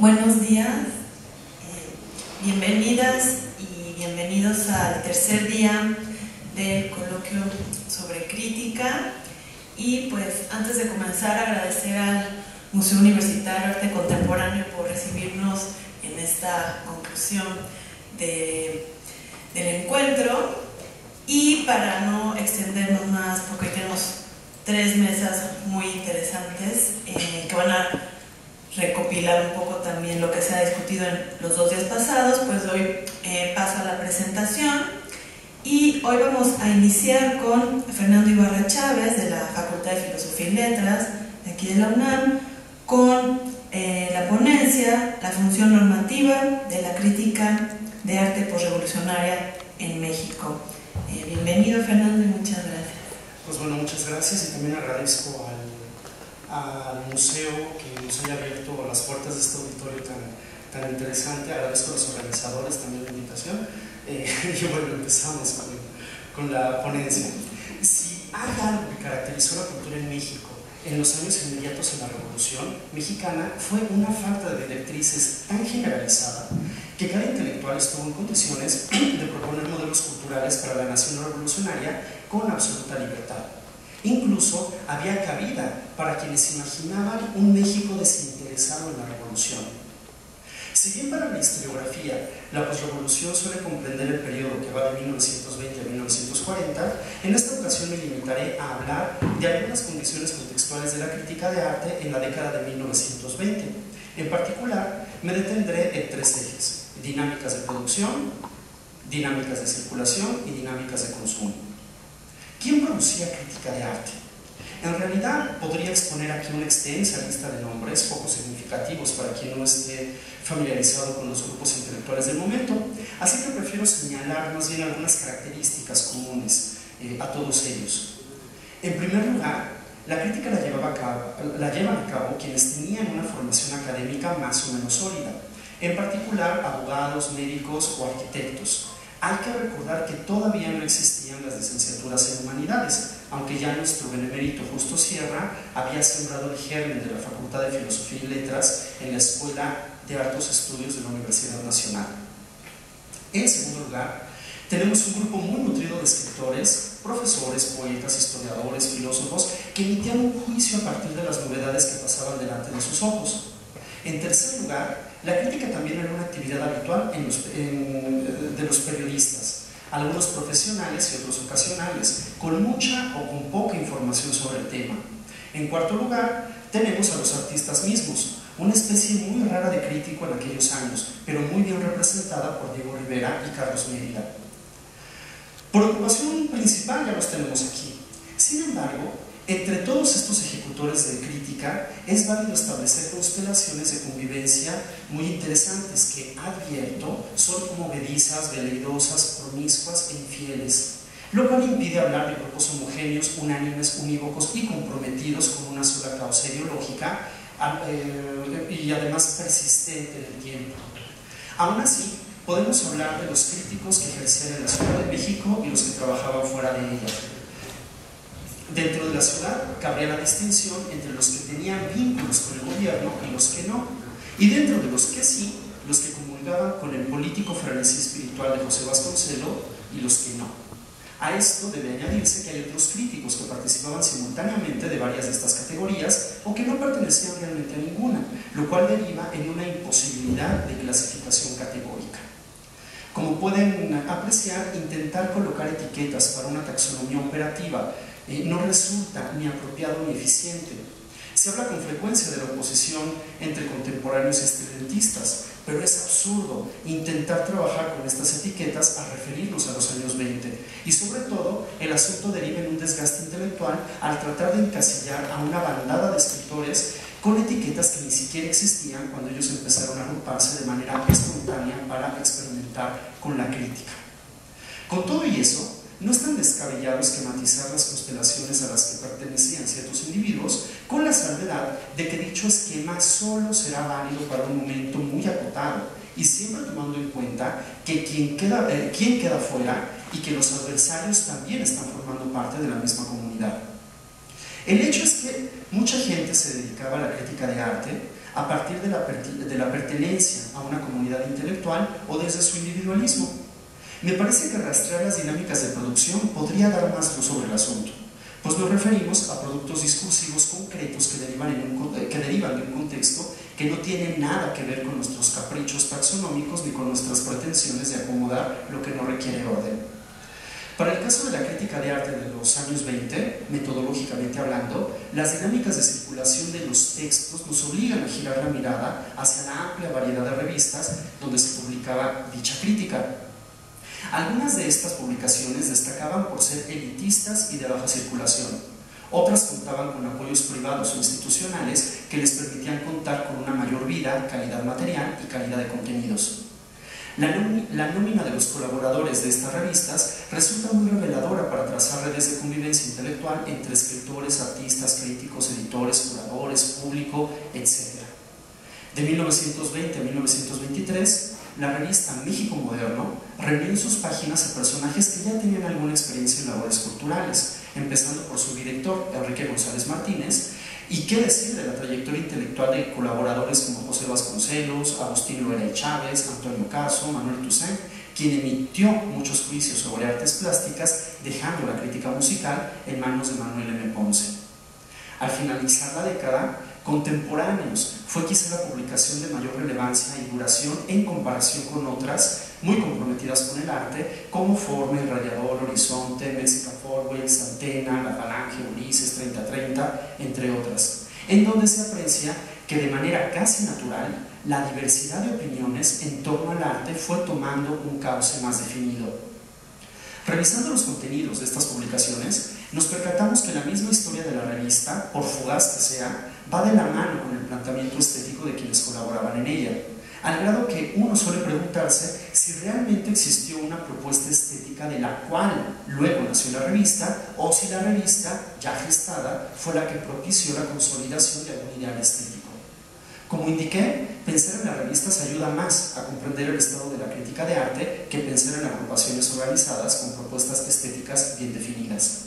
Buenos días, bienvenidas y bienvenidos al tercer día del coloquio sobre crítica. Y pues antes de comenzar, agradecer al Museo Universitario de Arte Contemporáneo por recibirnos en esta conclusión del encuentro. Y para no extendernos más, porque hoy tenemos 3 mesas muy interesantes que van a recopilar un poco también lo que se ha discutido en los 2 días pasados, pues doy paso a la presentación. Y hoy vamos a iniciar con Fernando Ibarra Chávez, de la Facultad de Filosofía y Letras de aquí de la UNAM, con la ponencia La función normativa de la crítica de arte posrevolucionaria en México. Bienvenido, Fernando, y muchas gracias. Pues bueno, muchas gracias, y también agradezco al museo que nos haya abierto las puertas de este auditorio tan interesante. Agradezco a los organizadores también la invitación. Y bueno, empezamos con la ponencia. Si hay algo que caracterizó la cultura en México en los años inmediatos a la Revolución Mexicana, fue una falta de directrices tan generalizada que cada intelectual estuvo en condiciones de proponer modelos culturales para la nación revolucionaria con absoluta libertad. Incluso había cabida para quienes imaginaban un México desinteresado en la revolución. Si bien para la historiografía la posrevolución suele comprender el periodo que va de 1920 a 1940, en esta ocasión me limitaré a hablar de algunas condiciones contextuales de la crítica de arte en la década de 1920. En particular, me detendré en 3 ejes: dinámicas de producción, dinámicas de circulación y dinámicas de consumo. ¿Quién producía crítica de arte? En realidad podría exponer aquí una extensa lista de nombres poco significativos para quien no esté familiarizado con los grupos intelectuales del momento, así que prefiero señalar más bien algunas características comunes a todos ellos. En primer lugar, la crítica la llevan a cabo quienes tenían una formación académica más o menos sólida, en particular abogados, médicos o arquitectos. Hay que recordar que todavía no existían las licenciaturas en humanidades, aunque ya nuestro benemérito Justo Sierra había sembrado el germen de la Facultad de Filosofía y Letras en la Escuela de Altos Estudios de la Universidad Nacional. En segundo lugar, tenemos un grupo muy nutrido de escritores, profesores, poetas, historiadores, filósofos, que emitían un juicio a partir de las novedades que pasaban delante de sus ojos. En tercer lugar, la crítica también era una actividad habitual de los periodistas, algunos profesionales y otros ocasionales, con mucha o con poca información sobre el tema. En cuarto lugar, tenemos a los artistas mismos, una especie muy rara de crítico en aquellos años, pero muy bien representada por Diego Rivera y Carlos Mérida. Por ocupación principal ya los tenemos aquí. Sin embargo, entre todos estos ejecutores de crítica es válido establecer constelaciones de convivencia muy interesantes que, advierto, son movedizas, veleidosas, promiscuas e infieles, lo cual impide hablar de grupos homogéneos, unánimes, unívocos y comprometidos con una sola causa ideológica y además persistente en el tiempo. Aún así, podemos hablar de los críticos que ejercían en la Ciudad de México y los que trabajaban fuera de ella. Dentro de la ciudad cabría la distinción entre los que tenían vínculos con el gobierno y los que no, y dentro de los que sí, los que comulgaban con el político frenesí espiritual de José Vasconcelos y los que no. A esto debe añadirse que hay otros críticos que participaban simultáneamente de varias de estas categorías o que no pertenecían realmente a ninguna, lo cual deriva en una imposibilidad de clasificación categórica. Como pueden apreciar, intentar colocar etiquetas para una taxonomía operativa no resulta ni apropiado ni eficiente. Se habla con frecuencia de la oposición entre contemporáneos y estridentistas, pero es absurdo intentar trabajar con estas etiquetas a referirnos a los años 20, y sobre todo el asunto deriva en un desgaste intelectual al tratar de encasillar a una bandada de escritores con etiquetas que ni siquiera existían cuando ellos empezaron a agruparse de manera espontánea para experimentar con la crítica. Con todo y eso, no es tan descabellado esquematizar las constelaciones a las que pertenecían ciertos individuos, con la salvedad de que dicho esquema solo será válido para un momento muy acotado, y siempre tomando en cuenta que quien queda fuera y que los adversarios también están formando parte de la misma comunidad. El hecho es que mucha gente se dedicaba a la crítica de arte a partir de la pertenencia a una comunidad intelectual o desde su individualismo. Me parece que rastrear las dinámicas de producción podría dar más luz sobre el asunto, pues nos referimos a productos discursivos concretos que derivan de un contexto que no tiene nada que ver con nuestros caprichos taxonómicos ni con nuestras pretensiones de acomodar lo que no requiere orden. Para el caso de la crítica de arte de los años 20, metodológicamente hablando, las dinámicas de circulación de los textos nos obligan a girar la mirada hacia la amplia variedad de revistas donde se publicaba dicha crítica. Algunas de estas publicaciones destacaban por ser elitistas y de baja circulación. Otras contaban con apoyos privados o institucionales que les permitían contar con una mayor vida, calidad material y calidad de contenidos. La nómina de los colaboradores de estas revistas resulta muy reveladora para trazar redes de convivencia intelectual entre escritores, artistas, críticos, editores, curadores, público, etc. De 1920 a 1923, la revista México Moderno reunió en sus páginas a personajes que ya tenían alguna experiencia en labores culturales, empezando por su director, Enrique González Martínez, y qué decir de la trayectoria intelectual de colaboradores como José Vasconcelos, Agustín Loera y Chávez, Antonio Caso, Manuel Toussaint, quien emitió muchos juicios sobre artes plásticas, dejando la crítica musical en manos de Manuel M. Ponce. Al finalizar la década, Contemporáneos fue quizá la publicación de mayor relevancia y duración en comparación con otras muy comprometidas con el arte, como Forma, Radiador, Horizonte, Mexica Forward, Antena, La Falange, Ulises, 3030, entre otras, en donde se aprecia que de manera casi natural la diversidad de opiniones en torno al arte fue tomando un cauce más definido. Revisando los contenidos de estas publicaciones, nos percatamos que la misma historia de la revista, por fugaz que sea, va de la mano con el planteamiento estético de quienes colaboraban en ella, al grado que uno suele preguntarse si realmente existió una propuesta estética de la cual luego nació la revista, o si la revista, ya gestada, fue la que propició la consolidación de algún ideal estético. Como indiqué, pensar en las revistas ayuda más a comprender el estado de la crítica de arte que pensar en agrupaciones organizadas con propuestas estéticas bien definidas.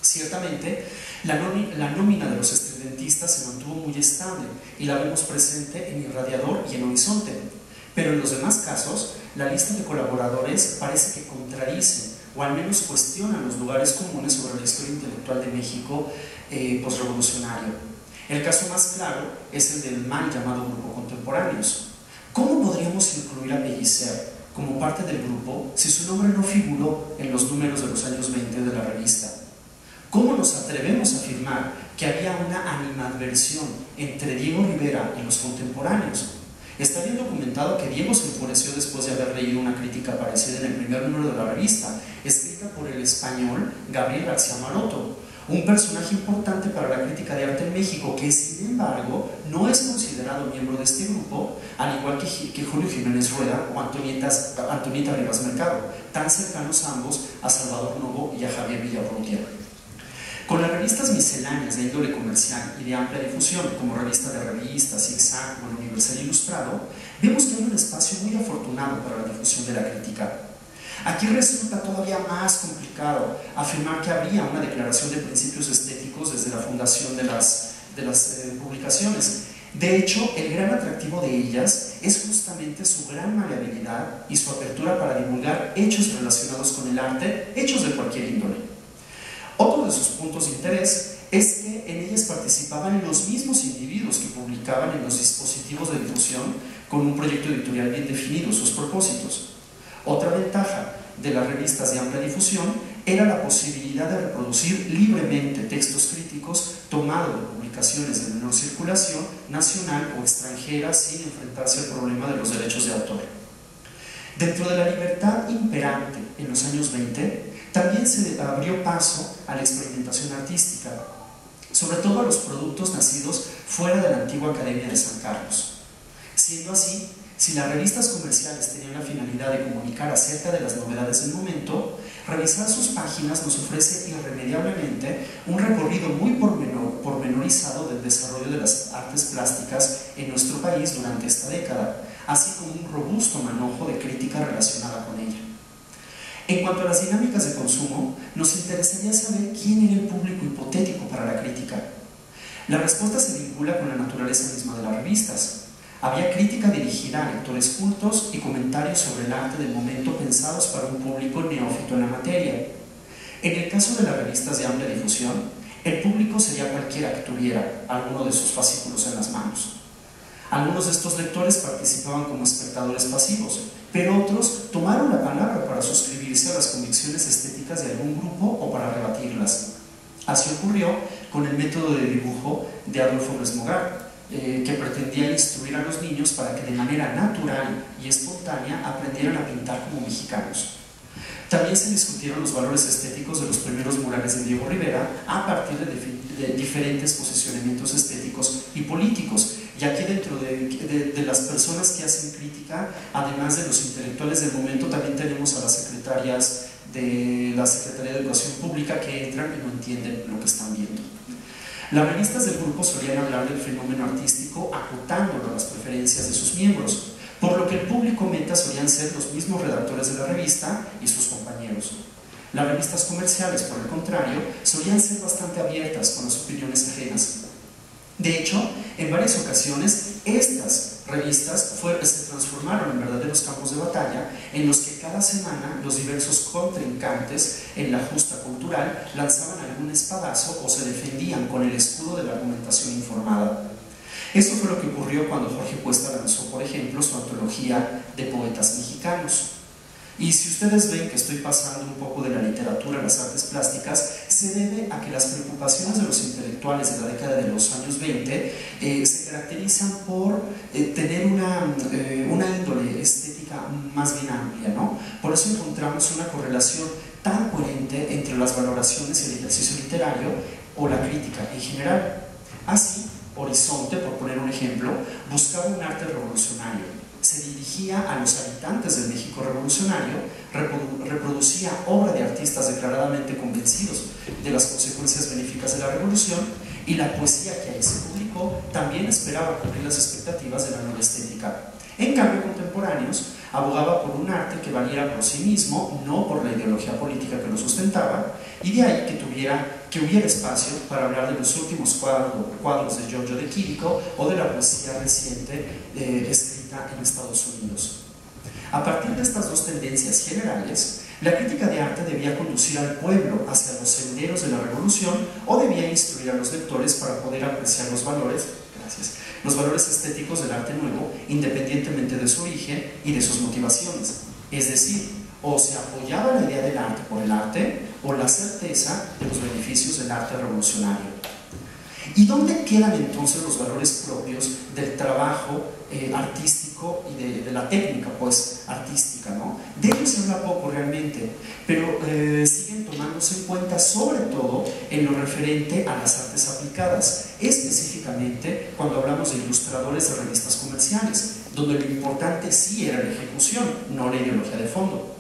Ciertamente, la nómina de los estridentistas se mantuvo muy estable y la vemos presente en Irradiador y en Horizonte, pero en los demás casos, la lista de colaboradores parece que contradice o al menos cuestiona los lugares comunes sobre la historia intelectual de México posrevolucionario. El caso más claro es el del mal llamado Grupo Contemporáneos. ¿Cómo podríamos incluir a Pellicer como parte del grupo si su nombre no figuró en los números de los años 20 de la revista? ¿Cómo nos atrevemos a afirmar que había una animadversión entre Diego Rivera y los contemporáneos? Está bien documentado que Diego se enfureció después de haber leído una crítica parecida en el primer número de la revista, escrita por el español Gabriel García Maroto, un personaje importante para la crítica de arte en México, que sin embargo no es considerado miembro de este grupo, al igual que Julio Jiménez Rueda o Antonieta Rivas Mercado, tan cercanos ambos a Salvador Novo y a Javier Villarrutia. Con las revistas misceláneas de índole comercial y de amplia difusión, como Revista de Revistas, Zigzag o El Universal Ilustrado, vemos que hay un espacio muy afortunado para la difusión de la crítica. Aquí resulta todavía más complicado afirmar que habría una declaración de principios estéticos desde la fundación de las publicaciones. De hecho, el gran atractivo de ellas es justamente su gran maleabilidad y su apertura para divulgar hechos relacionados con el arte, hechos de cualquier índole. Otro de sus puntos de interés es que en ellas participaban los mismos individuos que publicaban en los dispositivos de difusión con un proyecto editorial bien definido, sus propósitos. Otra ventaja de las revistas de amplia difusión era la posibilidad de reproducir libremente textos críticos tomados de publicaciones de menor circulación, nacional o extranjera, sin enfrentarse al problema de los derechos de autor. Dentro de la libertad imperante en los años 20, también se abrió paso a la experimentación artística, sobre todo a los productos nacidos fuera de la antigua Academia de San Carlos. Siendo así, si las revistas comerciales tenían la finalidad de comunicar acerca de las novedades del momento, revisar sus páginas nos ofrece irremediablemente un recorrido muy pormenorizado del desarrollo de las artes plásticas en nuestro país durante esta década, así como un robusto manojo de crítica relacionada con ella. En cuanto a las dinámicas de consumo, nos interesaría saber quién era el público hipotético para la crítica. La respuesta se vincula con la naturaleza misma de las revistas. Había crítica dirigida a lectores cultos y comentarios sobre el arte del momento pensados para un público neófito en la materia. En el caso de las revistas de amplia difusión, el público sería cualquiera que tuviera alguno de sus fascículos en las manos. Algunos de estos lectores participaban como espectadores pasivos, pero otros tomaron la palabra para suscribirse a las convicciones estéticas de algún grupo o para rebatirlas. Así ocurrió con el método de dibujo de Adolfo Resmogar, que pretendía instruir a los niños para que de manera natural y espontánea aprendieran a pintar como mexicanos. También se discutieron los valores estéticos de los primeros murales de Diego Rivera a partir de diferentes posicionamientos estéticos y políticos. Y aquí dentro de las personas que hacen crítica, además de los intelectuales del momento, también tenemos a las secretarias de la Secretaría de Educación Pública que entran y no entienden lo que están viendo. Las revistas del grupo solían hablar del fenómeno artístico acotándolo a las preferencias de sus miembros, por lo que el público meta solían ser los mismos redactores de la revista y sus compañeros. Las revistas comerciales, por el contrario, solían ser bastante abiertas con las opiniones ajenas. De hecho, en varias ocasiones, estas revistas se transformaron en verdaderos campos de batalla en los que cada semana los diversos contrincantes en la justa cultural lanzaban algún espadazo o se defendían con el escudo de la argumentación informada. Eso fue lo que ocurrió cuando Jorge Cuesta lanzó, por ejemplo, su antología de poetas mexicanos. Y si ustedes ven que estoy pasando un poco de la literatura a las artes plásticas, se debe a que las preocupaciones de los intelectuales de la década de los años 20 se caracterizan por tener una índole estética más bien amplia, ¿no? Por eso encontramos una correlación tan coherente entre las valoraciones y el ejercicio literario o la crítica en general. Así, Horizonte, por poner un ejemplo, buscaba un arte revolucionario. Se dirigía a los habitantes del México revolucionario, reproducía obra de artistas declaradamente convencidos de las consecuencias benéficas de la revolución, y la poesía que ahí se publicó también esperaba cumplir las expectativas de la nueva estética. En cambio, contemporáneos abogaba por un arte que valiera por sí mismo, no por la ideología política que lo sustentaba, y de ahí que hubiera espacio para hablar de los últimos cuadros de Giorgio de Chirico o de la poesía reciente escrita en Estados Unidos. A partir de estas dos tendencias generales, la crítica de arte debía conducir al pueblo hacia los senderos de la revolución o debía instruir a los lectores para poder apreciar los valores estéticos del arte nuevo, independientemente de su origen y de sus motivaciones. Es decir, o se apoyaba la idea del arte por el arte, o la certeza de los beneficios del arte revolucionario. ¿Y dónde quedan entonces los valores propios del trabajo artístico y de la técnica, pues, artística, ¿no? De ellos se habla poco realmente, pero siguen tomándose en cuenta sobre todo en lo referente a las artes aplicadas, específicamente cuando hablamos de ilustradores de revistas comerciales, donde lo importante sí era la ejecución, no la ideología de fondo.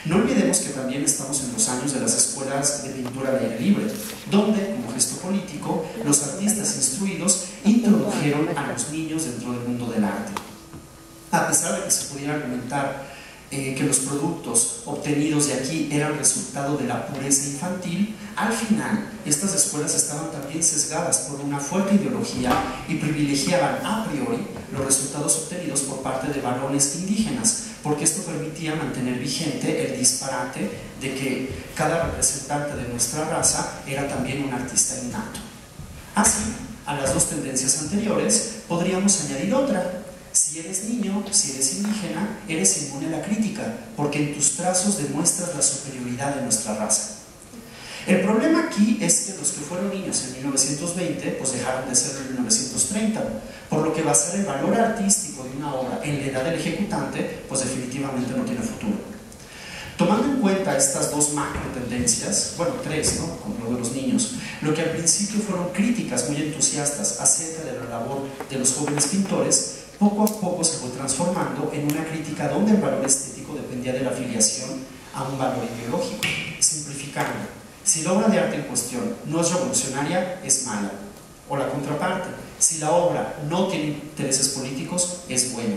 No olvidemos que también estamos en los años de las escuelas de pintura de aire libre, donde, como gesto político, los artistas instruidos introdujeron a los niños dentro del mundo del arte. A pesar de que se pudiera argumentar que los productos obtenidos de aquí eran resultado de la pureza infantil, al final estas escuelas estaban también sesgadas por una fuerte ideología y privilegiaban a priori los resultados obtenidos por parte de varones indígenas, porque esto permitía mantener vigente el disparate de que cada representante de nuestra raza era también un artista innato. Así, a las dos tendencias anteriores podríamos añadir otra. Si eres niño, si eres indígena, eres inmune a la crítica, porque en tus trazos demuestras la superioridad de nuestra raza. El problema aquí es que los que fueron niños en 1920 pues dejaron de serlo en 1930, por lo que basar el valor artístico de una obra en la edad del ejecutante pues definitivamente no tiene futuro. Tomando en cuenta estas dos macro tendencias, bueno, tres, ¿no? Como lo de los niños, lo que al principio fueron críticas muy entusiastas acerca de la labor de los jóvenes pintores, poco a poco se fue transformando en una crítica donde el valor estético dependía de la afiliación a un valor ideológico. Simplificando, si la obra de arte en cuestión no es revolucionaria, es mala. O la contraparte, si la obra no tiene intereses políticos, es buena.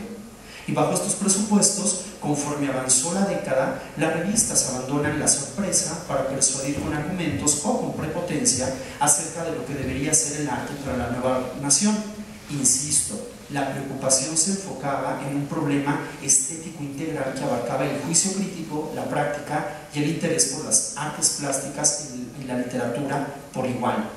Y bajo estos presupuestos, conforme avanzó la década, las revistas abandonan la sorpresa para persuadir con argumentos o con prepotencia acerca de lo que debería ser el arte para la nueva nación. Insisto, la preocupación se enfocaba en un problema estético integral que abarcaba el juicio crítico, la práctica y el interés por las artes plásticas y la literatura por igual.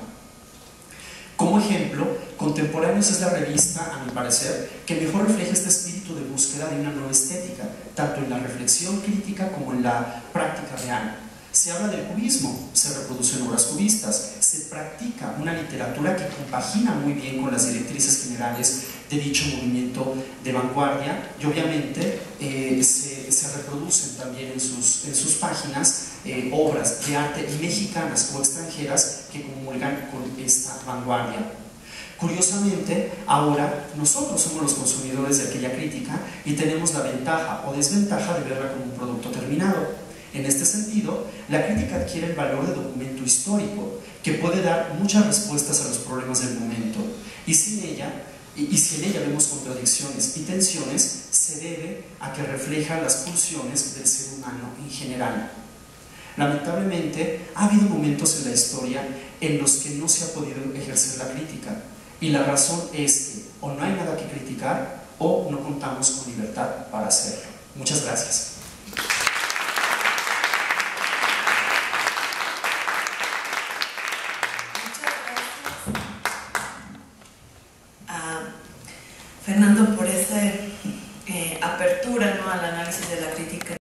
Como ejemplo, Contemporáneos es la revista, a mi parecer, que mejor refleja este espíritu de búsqueda de una nueva estética, tanto en la reflexión crítica como en la práctica real. Se habla del cubismo, se reproducen obras cubistas, se practica una literatura que compagina muy bien con las directrices generales de dicho movimiento de vanguardia y obviamente se reproducen también en sus páginas obras de arte mexicanas o extranjeras que comulgan con esta vanguardia. Curiosamente, ahora nosotros somos los consumidores de aquella crítica y tenemos la ventaja o desventaja de verla como un producto terminado. En este sentido, la crítica adquiere el valor de documento histórico, que puede dar muchas respuestas a los problemas del momento, y si en ella vemos contradicciones y tensiones, se debe a que refleja las pulsiones del ser humano en general. Lamentablemente, ha habido momentos en la historia en los que no se ha podido ejercer la crítica, y la razón es que o no hay nada que criticar o no contamos con libertad para hacerlo. Muchas gracias. Fernando, por esa apertura, ¿no?, al análisis de la crítica